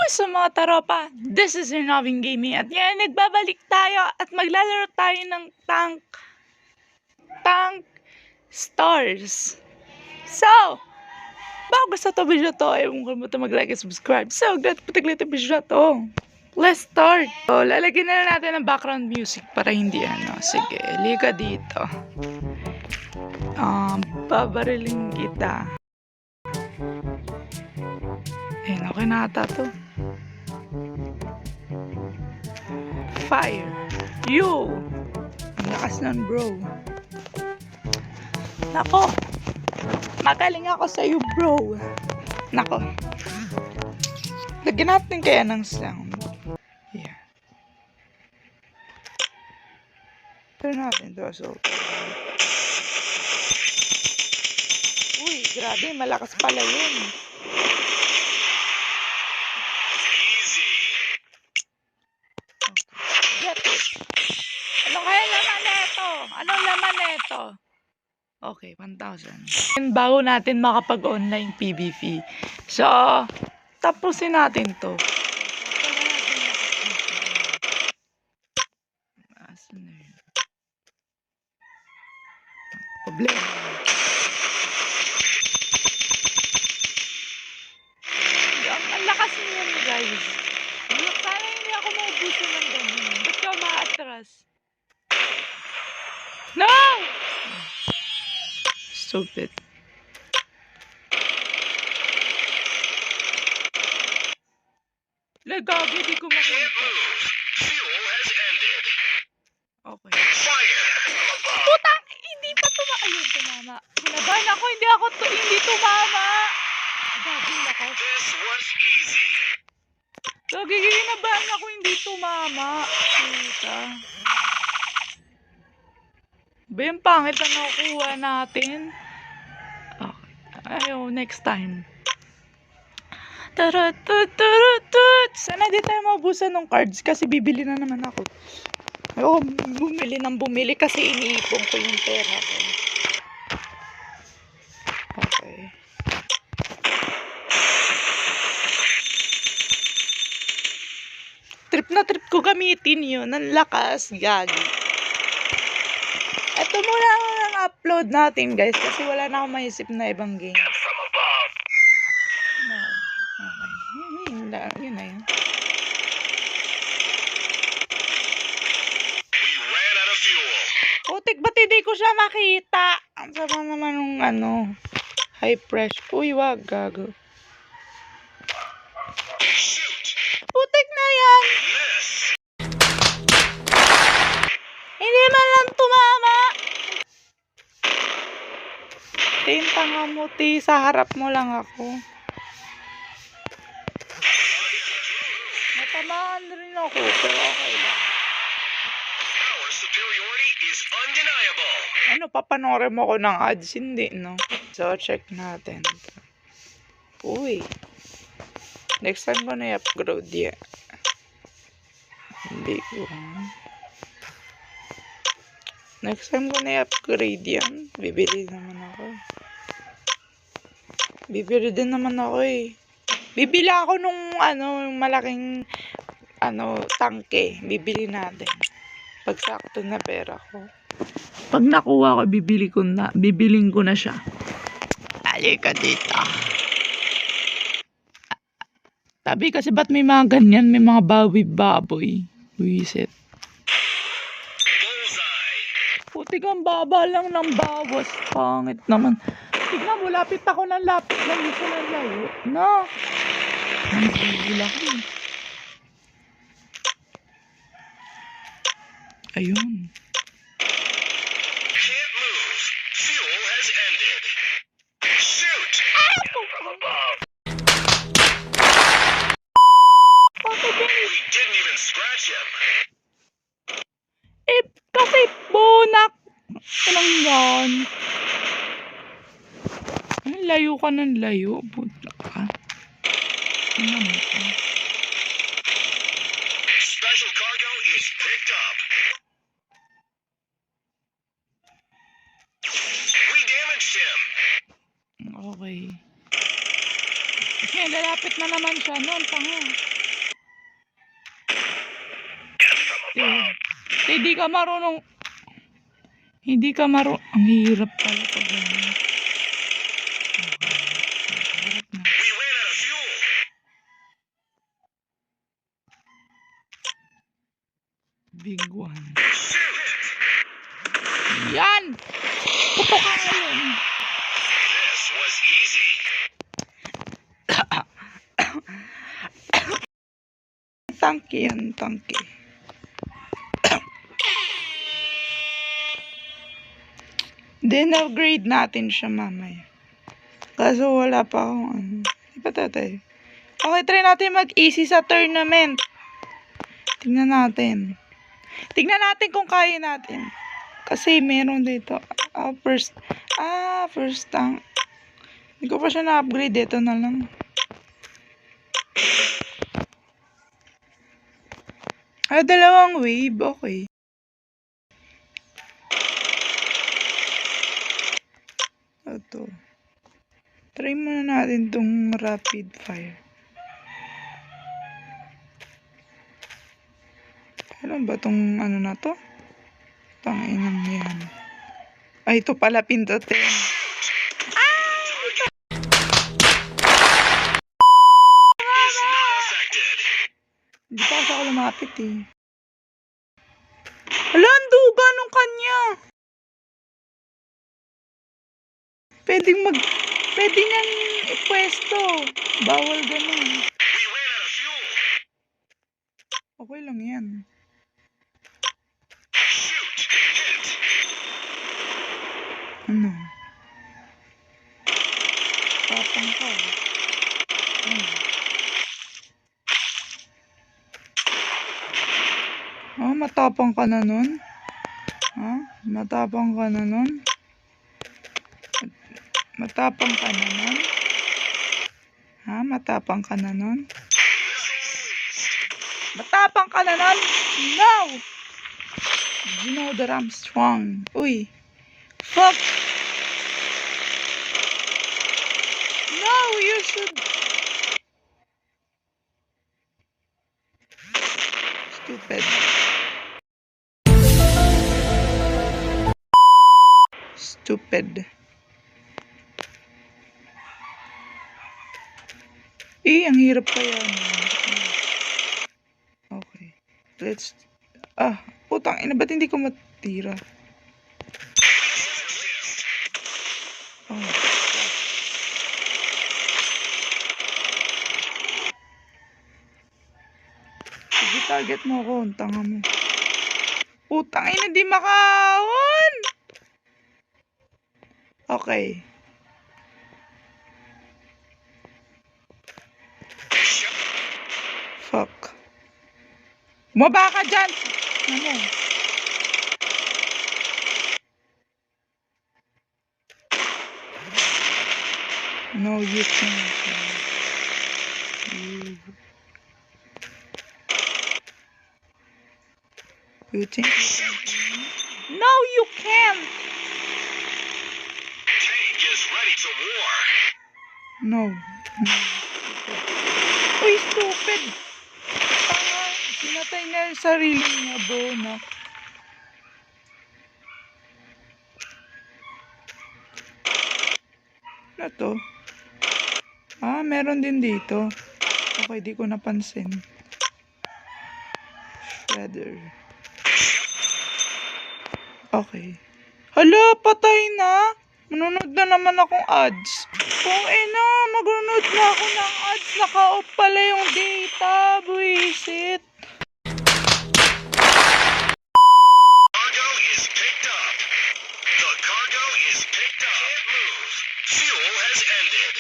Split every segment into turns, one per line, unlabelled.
Sa mga taropa, this is your Noving Gaming at ngayon nagbabalik tayo at maglalaro tayo ng tank stars. So, bago gusto ito video to, ayaw mo kalimutan mag-like and subscribe. So, grabe pataglit ang video to. Let's start. So, lalagyan na natin ng background music para hindi ano. Sige, liga dito. Babariling kita. Ayun, okay na ata to. Fire. Yo! Ang lakas nun, bro. Nako. Magaling ako sa'yo, bro. Nako. Lagyan natin kaya ng sound. Yeah. Turn natin to. So. Uy, grabe. Malakas pala yun. Anong laman neto? Okay, 1,000. And bago natin makapag-online PvP. So, tapusin natin to. Asan na yun? Problema. Ang lakas niyan, guys. Sana hindi ako maubusin ng ganyan. Ba't ka maatras? No! Stupid. Lagagi, di ko makita. Okay. Putang! Hindi pa ayun, tumama. Kinabahan ako, hindi tumama. Lagagi ako. Lagi, kinabahan ako, hindi tumama. Puta. Ba yung pangit na nakukuha natin? Okay. Ayaw, next time. Tarutututut! Sana di tayo maubusan ng cards kasi bibili na naman ako. Ayaw, bumili kasi iniipon ko yung pera ko. Okay. Trip na trip ko gamitin yun. Ang lakas, gagi. Ito muna ang upload natin, guys, kasi wala na akong maisip na ibang games. No. Okay. Yun na yun. Putik, ba't hindi ko siya makita? Ang sama naman ng high pressure. Uy, wag, gago. Putik na yan! Hindi man lang tumama. Tanga mo, sa harap mo lang ako. Natamaan rin ako, pero okay lang. Ano, papanoorin mo ko ng ads? Hindi, no? So, check natin. Uy. Next time ko na i-upgrade yan. Hindi ko. Next time ko na i-upgrade yan. Bibili naman ako. Bibili din naman ako eh. Bibili ako nung yung malaking tangke. Bibili natin. Pag sakto na pera ko. Pag nakuha ko, bibiling ko na siya. Halika dito. Sabi kasi ba't may mga ganyan, may mga baboy. Wisit. Putik, ang baba lang ng bawas. Pangit naman. Tignan mo, lapit ako ng lapit. Layo ko ng layo. No. Ang gila ko. Ayun.
Can't move. Fuel has ended. Shoot! We didn't even scratch him.
Kasi bonak. Anong yan? Layo ka ng layo. Puta ka.
Special cargo is picked up. We damaged him.
Okay. Kasi lalapit Bakit na naman siya nun? Tanga. Hindi ka marunong. Hindi ka marunong. Ang hirap pala pag ganyan. Harap na.
We ran out of fuel.
Big one.
Shoot!
Yan! Puto ka ngayon.
This was easy.
Tangke yan, tangke. Then upgrade natin siya mamaya. Kaso wala pa akong ano. Di ba tatay? Okay, try natin mag-easy sa tournament. Tingnan natin. Tingnan natin kung kaya natin. Kasi meron dito. First tank. Hindi ko pa siya na-upgrade. Ito na lang. Dalawang wave. Okay. Ito. Try muna natin tong rapid fire. Alam ba tong ano na to? Tanginang yan. Ay, ito pala pindutin.
Is not affected.
Hindi pa kasi ako lumapit eh. Hala, ang duga nung kanya. Pwede niyang ipwesto. Bawal ganun.
We ran out of fuel.
Okay lang yan.
Shoot! Hit!
Ano? Tapang ka. Ano? Matapang ka na nun? Ha? Matapang ka na nun? Matapang ka na nun? Ha? Matapang ka na nun? Matapang ka na nun? No! You know that I'm strong. Uy. Fuck! No, you should... Stupid. Stupid. Ang hirap pa yan. Okay. Let's... putang ina, ba't hindi ko matira? Oh. Sige, target mo ako. Ang tanga mo. Putang ina, di makahon! Okay. Fuck. Bumaba ka dyan! Ano? No, you can't. You think you can? No, you can't!
Tank is ready to war.
No. Uy, stupid! Tanga, sinatay niya yung sarili niya, bonak. Ano to? Meron din dito. Okay, di ko napansin. Shredder. Okay. Hala, patay na! Manunod na naman akong ads. Kung magunod na ako ng ads. Naka-off pala yung data. Buisit.
Cargo is picked up. The cargo is picked up. Can't move. Fuel has ended.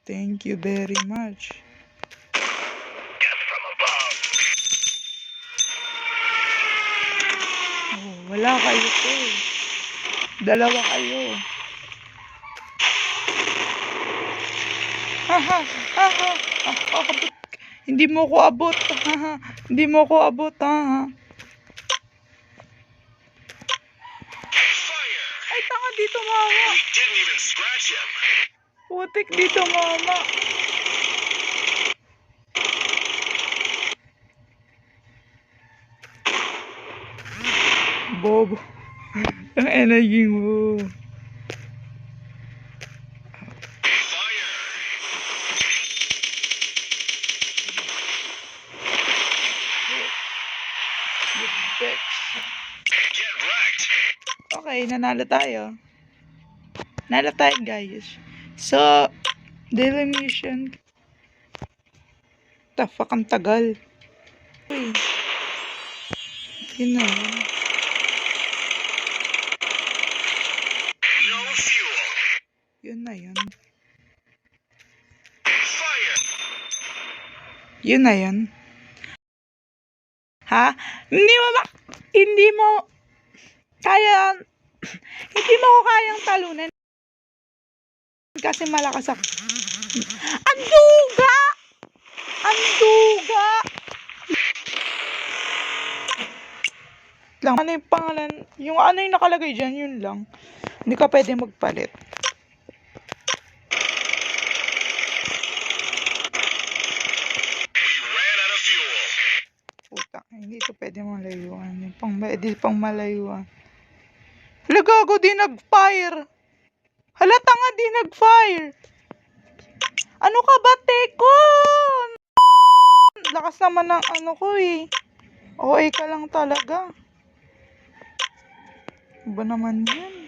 Thank you very much.
Death from above.
Wala kayo to. Dalawa kayo. Abot. Hindi mo ko abot. Hindi mo ko abot.
Fire!
Ay, tanga dito mawa.
We didn't even scratch him.
Putik dito, mama. Bobo. Ang energy mo.
Fire.
Good bitch.
Get wrecked.
Okay, nanalo tayo. Nanalo tayo, guys. So, daily mission. The fuck, ang tagal. Uy. Yun na yun.
No fuel.
Yun na yun.
Fire.
Yun na yun. Ha? Hindi mo kaya, hindi mo ko kayang talunan kasi malakas ako. Ang duga! Ang duga! Lang. Ano yung pangalan? Yung ano yung nakalagay dyan, yun lang. Hindi ka pwede magpalit.
We ran out of fuel.
Puta, hindi ito pwede malayuan. Hindi pang malayuan. Hala, gago, di nag-fire. Halata nga, di nag-fire. Ano ka ba, Tekon? Lakas naman ng ano ko eh. OA ka lang talaga. Iba naman yan.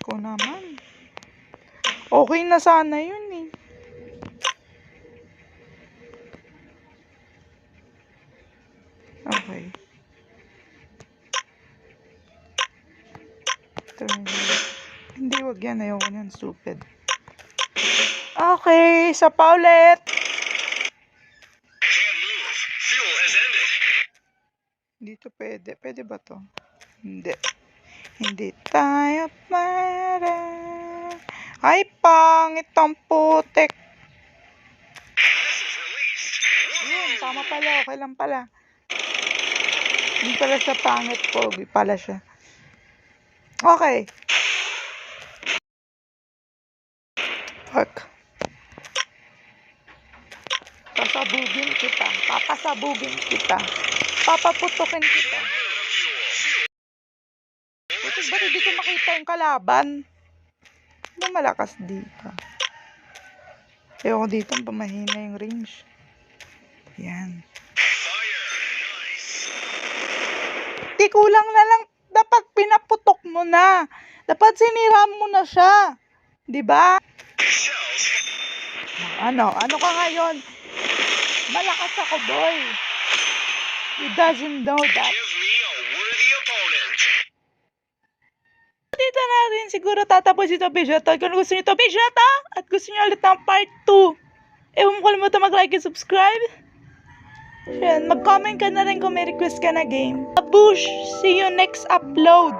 Ikaw naman. Okay na sana yun eh. Okay. Hindi, wag yan. Ayoko yan. Stupid. Okay, sa pa ulit.
Can't move. Fuel has ended.
Dito pwede. Pwede ba to? Hindi. Hindi tayo para. Ay, pangit ang putek.
Missiles released.
Yun, tama pala. Okay lang pala. Hindi pala siya pangit. Pogi pala siya. Okay. Fuck. Sasabugin kita. Papasabugin kita. Papaputukin kita. Putik, ba't hindi ko makita yung kalaban? Ano malakas dito? Ayoko dito, pamahina yung range. Yan.
Fire. Nice.
Di kulang na lang. Dapat pinaputok mo na. Dapat sinira mo na siya. Diba?
Shells.
Ano ka ngayon? Malakas ako, boy. He doesn't know that.
Give me a worthy opponent.
Dito natin siguro tatapos ito video to. Kung gusto nyo ito video to at gusto nyo ulit ng part 2, huwag mo kalimutan mag-like and subscribe. Yan, mag-comment ka na rin kung may request ka na game. Babush! See you next upload!